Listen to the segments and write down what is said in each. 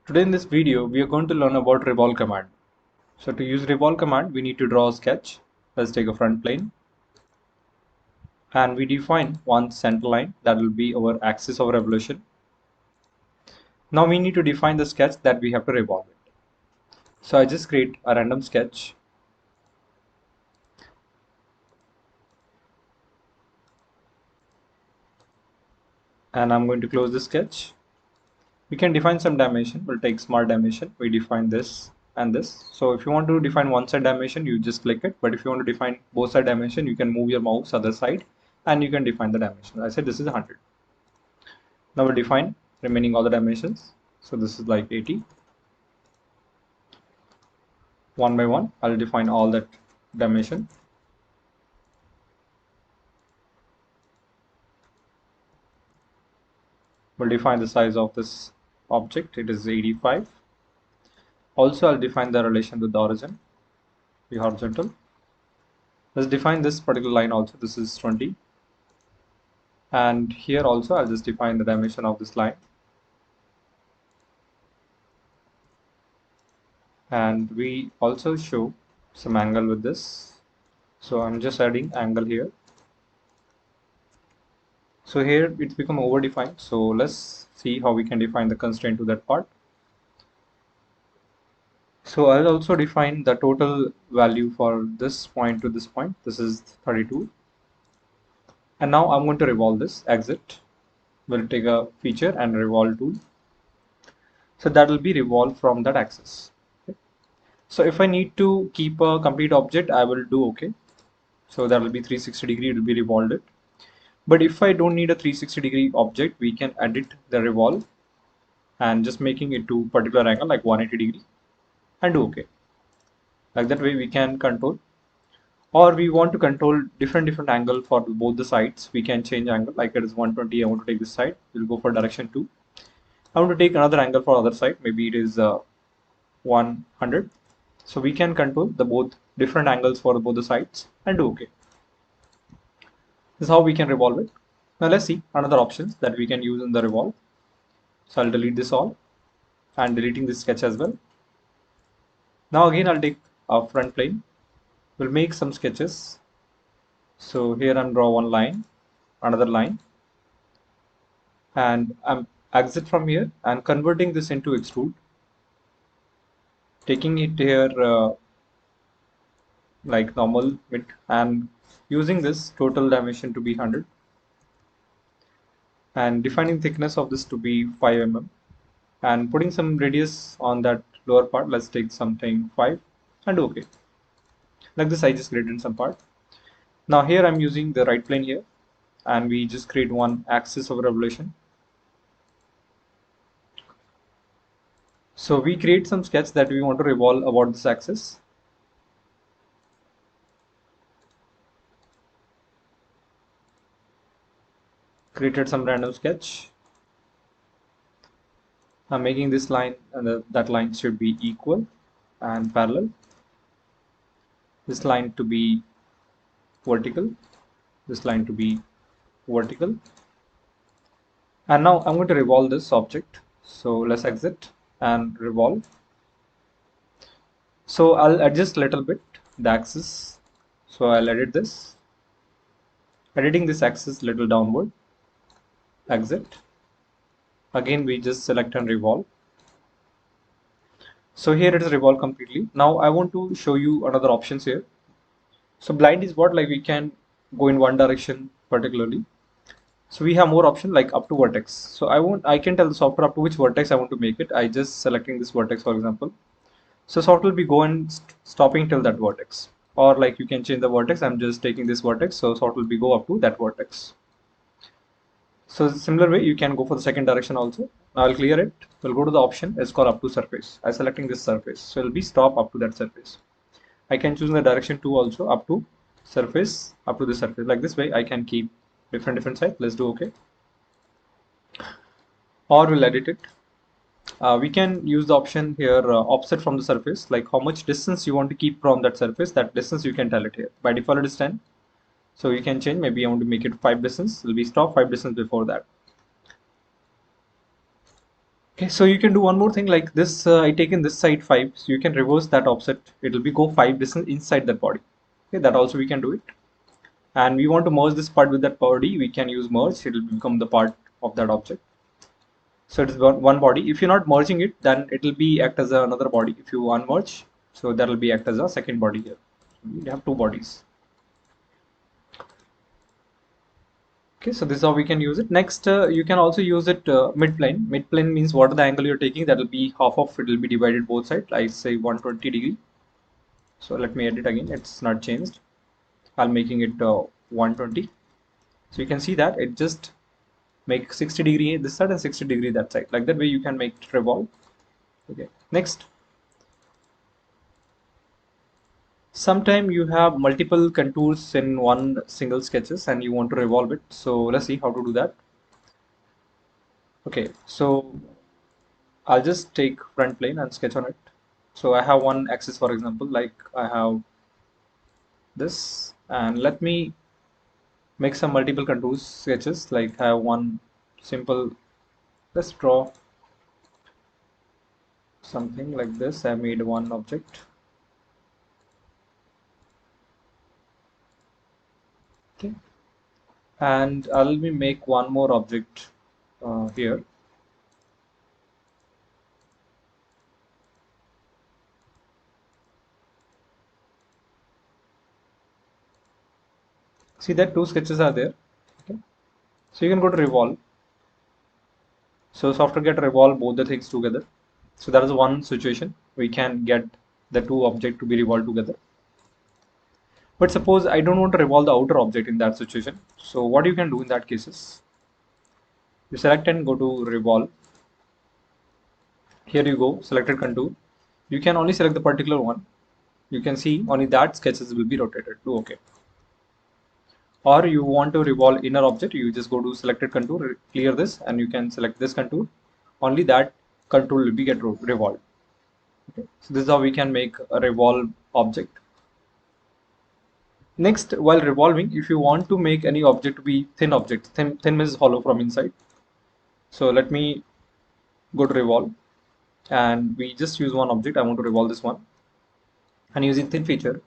Today in this video, we are going to learn about Revolve command. So to use Revolve command, we need to draw a sketch. Let's take a front plane. And we define one center line that will be our axis of revolution. Now we need to define the sketch that we have to revolve it. So I just create a random sketch. And I'm going to close the sketch. We can define some dimension. We'll take smart dimension. We define this and this. So if you want to define one side dimension, you just click it. But if you want to define both side dimension, you can move your mouse other side and you can define the dimension. I said this is 100. Now we'll define remaining all the dimensions. So this is like 80. One by one, I'll define all that dimension. We'll define the size of this object. It is 85. Also, I'll define the relation with the origin, the horizontal. Let's define this particular line also. This is 20. And here also, I'll just define the dimension of this line. And we also show some angle with this. So I'm just adding angle here. So here it's become over-defined. So let's see how we can define the constraint to that part. So I'll also define the total value for this point to this point. This is 32. And now I'm going to revolve this, exit. We'll take a feature and revolve tool. So that will be revolved from that axis. Okay. So if I need to keep a complete object, I will do OK. So that will be 360 degree, it will be revolved it. But if I don't need a 360 degree object, we can edit the revolve and just making it to particular angle like 180 degree and do OK. Like that way we can control, or we want to control different angle for both the sides. We can change angle, like it is 120. I want to take this side, we'll go for direction 2. I want to take another angle for other side, maybe it is 100. So we can control the both different angles for both the sides and do OK. This is how we can revolve it. Now let's see another options that we can use in the revolve. So I'll delete this all and deleting this sketch as well. Now again I'll take a front plane. We'll make some sketches. So here I'm draw one line, another line, and I'm exit from here and converting this into extrude, taking it here like normal mid and using this total dimension to be 100 and defining thickness of this to be 5 mm and putting some radius on that lower part. Let's take something 5 and OK. Like this I just created some part. Now here I'm using the right plane here and we just create one axis of revolution. So we create some sketch that we want to revolve about this axis. Created some random sketch. I'm making this line and that line should be equal and parallel. This line to be vertical. This line to be vertical. And now I'm going to revolve this object. So let's exit and revolve. So I'll adjust a little bit the axis. So I'll edit this. Editing this axis little downward. Exit. Again we just select and revolve. So here it is revolved completely. Now I want to show you another options here. So blind is what, like we can go in one direction particularly. So we have more option like up to vertex. So I can tell the software up to which vertex I want to make it. I just selecting this vertex for example. So software will be going stopping till that vertex, or like you can change the vertex. I'm just taking this vertex, so software will be go up to that vertex. So similar way you can go for the second direction also. Now I'll clear it. We'll go to the option, it's called up to surface. I'm selecting this surface, so it'll be stop up to that surface. I can choose the direction 2 also, up to surface, up to the surface. Like this way I can keep different sides. Let's do OK. Or we'll edit it. We can use the option here offset from the surface, like how much distance you want to keep from that surface. That distance you can tell it here. By default it is 10. So you can change, maybe I want to make it 5 distance. It'll be stop 5 distance before that. Okay, so you can do one more thing like this. I take in this side 5, so you can reverse that offset. It will be go 5 distance inside that body. Okay, that also we can do it. And we want to merge this part with that body. We can use merge. It will become the part of that object. So it is one body. If you're not merging it, then it will be act as another body. If you unmerge, so that will be act as a second body here. We have two bodies. Okay, so this is how we can use it. Next, you can also use it mid plane. Mid plane means what the angle you're taking, that will be half of it will be divided both sides. I say 120 degree. So let me edit again. It's not changed. I'm making it 120. So you can see that it just make 60 degree this side and 60 degree that side. Like that way you can make it revolve. Okay. Next, sometime you have multiple contours in one single sketches and you want to revolve it. So let's see how to do that. Okay, so I'll just take front plane and sketch on it. So I have one axis, for example, like I have this, and let me make some multiple contours sketches. Like I have one simple, let's draw something like this. I made one object. Okay, and I'll make one more object here. See that two sketches are there. Okay, so you can go to revolve. So software get revolve both the things together. So that is one situation. We can get the two objects to be revolved together. But suppose I don't want to revolve the outer object in that situation. So what you can do in that cases, you select and go to revolve. Here you go, selected contour. You can only select the particular one. You can see only that sketches will be rotated. Do OK. Or you want to revolve inner object, you just go to selected contour, clear this, and you can select this contour. Only that contour will be get revolved. Okay. So this is how we can make a revolve object. Next, while revolving, if you want to make any object to be thin object, thin means hollow from inside. So let me go to revolve, and we just use one object. I want to revolve this one, and using thin feature.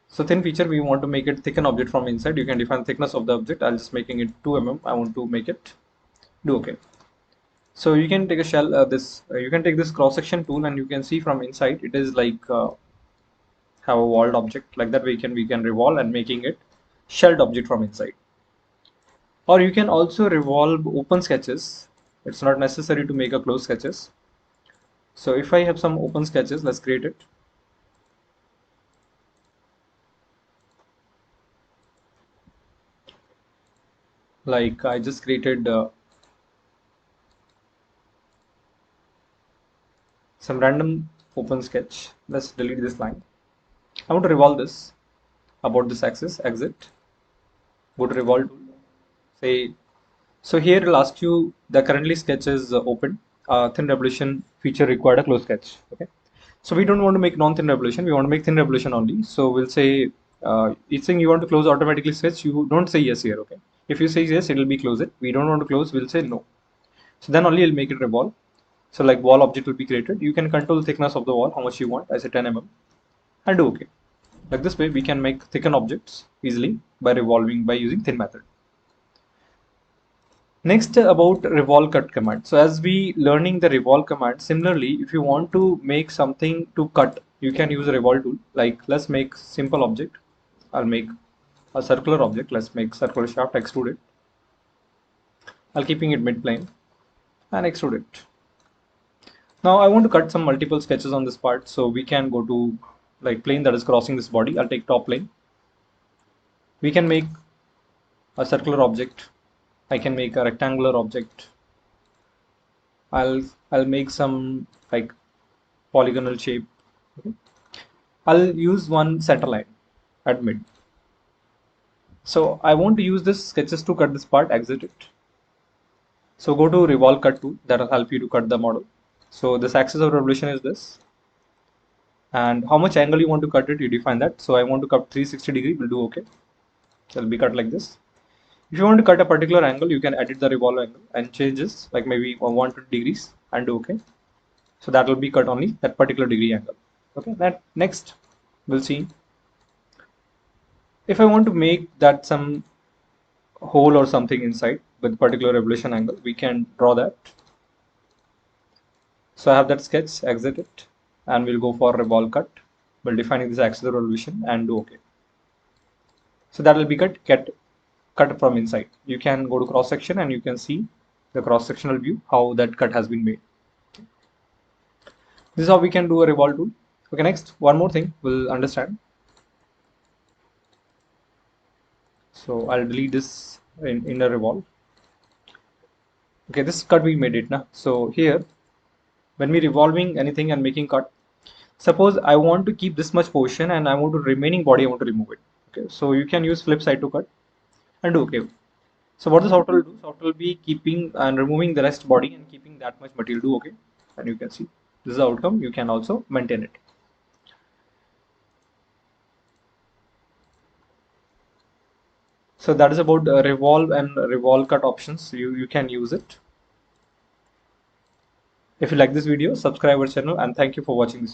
So thin feature, we want to make it thicken object from inside. You can define thickness of the object. I'll just making it 2 mm. I want to make it. Do OK. So you can take a shell. You can take this cross section tool, and you can see from inside it is like have a walled object. Like that we can revolve and making it shelled object from inside. Or you can also revolve open sketches. It's not necessary to make a closed sketches. So if I have some open sketches, let's create it. Like I just created some random open sketch. Let's delete this line. I want to revolve this about this axis, exit, go to revolve tool, say, so here it'll ask you the currently sketch is open, thin revolution feature required a close sketch. Okay, so we don't want to make non-thin revolution, we want to make thin revolution only. So we'll say each thing you want to close automatically sketch, you don't say yes here. Okay, if you say yes, it will be close it. We don't want to close, we'll say no. So then only you'll make it revolve. So like wall object will be created. You can control the thickness of the wall, how much you want. I say 10 mm, and do OK. Like this way we can make thicken objects easily by revolving by using thin method. Next about revolve cut command. So as we learning the revolve command, similarly if you want to make something to cut, you can use a revolve tool. Like let's make simple object. I'll make a circular object. Let's make circular shaft, extrude it. I'll keeping it mid plane and extrude it. Now I want to cut some multiple sketches on this part, so we can go to like plane that is crossing this body. I'll take top plane. We can make a circular object. I can make a rectangular object. I'll make some like polygonal shape. Okay. I'll use one center line at mid. So I want to use this sketches to cut this part, exit it. So go to Revolve Cut tool, that will help you to cut the model. So this axis of revolution is this. And how much angle you want to cut it, you define that. So I want to cut 360 degree, we'll do OK. So it'll be cut like this. If you want to cut a particular angle, you can edit the revolve angle and change this like maybe 120 degrees. and do OK. So that will be cut only that particular degree angle. Okay, that next we'll see if I want to make that some hole or something inside with particular revolution angle, we can draw that. So I have that sketch, exit it, and we'll go for Revolve Cut. We'll define this axis revolution and do OK. So that will be cut from inside. You can go to cross section and you can see the cross sectional view how that cut has been made. This is how we can do a revolve tool. Okay, next one more thing we'll understand. So I'll delete this in a revolve. Okay, this cut we made it now. So here, when we revolving anything and making cut, suppose I want to keep this much portion and I want to remaining body I want to remove it. Okay, so you can use flip side to cut and do okay. So what the software will do? Software will be keeping and removing the rest body and keeping that much material. Do okay, and you can see this is the outcome. You can also maintain it. So that is about revolve and revolve cut options. You can use it. If you like this video, subscribe our channel and thank you for watching this video.